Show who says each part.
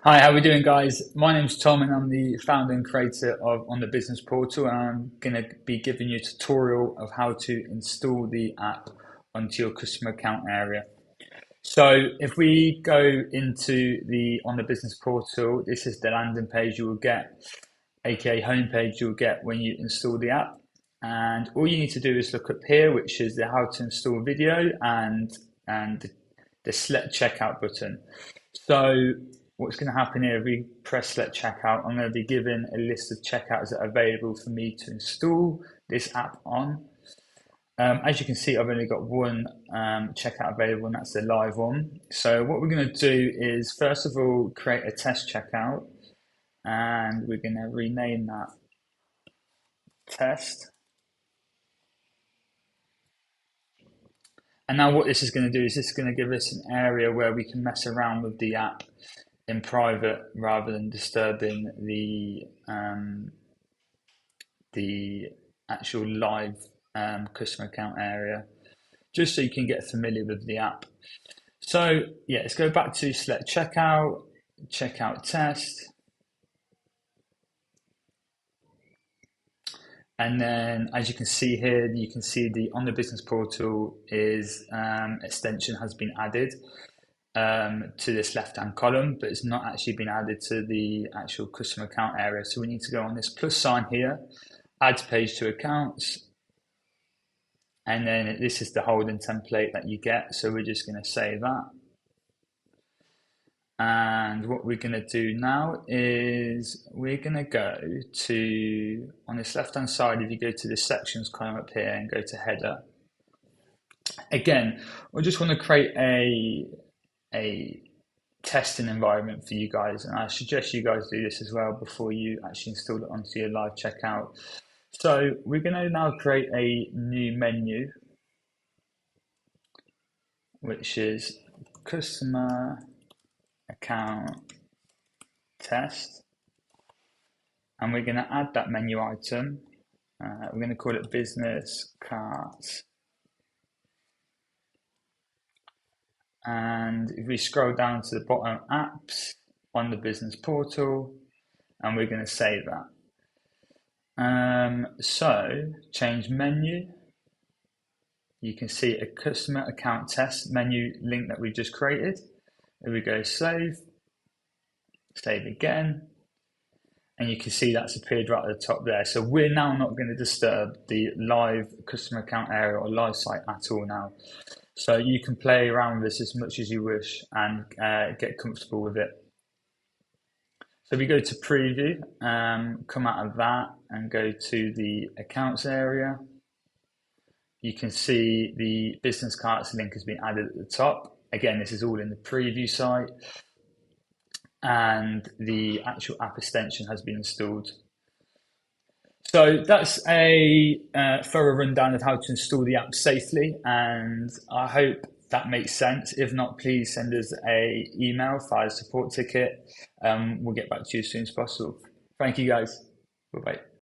Speaker 1: Hi, how are we doing, guys? My name's Tom, and I'm the founder and creator of On the Business Portal, and I'm going to be giving you a tutorial of how to install the app onto your customer account area. So if we go into the On the Business Portal, this is the landing page you will get, aka homepage you'll get when you install the app. And all you need to do is look up here, which is the how to install video and the select checkout button. So what's going to happen here, if we press select checkout, I'm going to be given a list of checkouts that are available for me to install this app on. As you can see, I've only got one checkout available, and that's the live one. So what we're going to do is, first of all, create a test checkout, and we're going to rename that test. And now what this is going to do is this is going to give us an area where we can mess around with the app in private rather than disturbing the actual live customer account area, just so you can get familiar with the app. So yeah, let's go back to select checkout, checkout test. And then, as you can see here, you can see the On the Business Portal is extension has been added to this left-hand column, but it's not actually been added to the actual customer account area. So we need to go on this plus sign here, add page to accounts, and then this is the holding template that you get. So we're just going to save that. And what we're going to do now is we're going to go to, on this left-hand side, if you go to the sections column up here and go to header. Again, we just want to create a testing environment for you guys, and I suggest you guys do this as well before you actually install it onto your live checkout. So we're going to now create a new menu, which is customer account test, and we're going to add that menu item. We're going to call it business cards. And if we scroll down to the bottom, apps on the business portal, and we're going to save that. So change menu. You can see a customer account test menu link that we just created. There we go, save again. And you can see that's appeared right at the top there. So we're now not going to disturb the live customer account area or live site at all now. So you can play around with this as much as you wish and get comfortable with it. So we go to preview, come out of that and go to the accounts area. You can see the business cards link has been added at the top. Again, this is all in the preview site, and the actual app extension has been installed. So that's a thorough rundown of how to install the app safely, and I hope that makes sense. If not, please send us an email, file a support ticket. We'll get back to you as soon as possible. Thank you, guys. Bye-bye.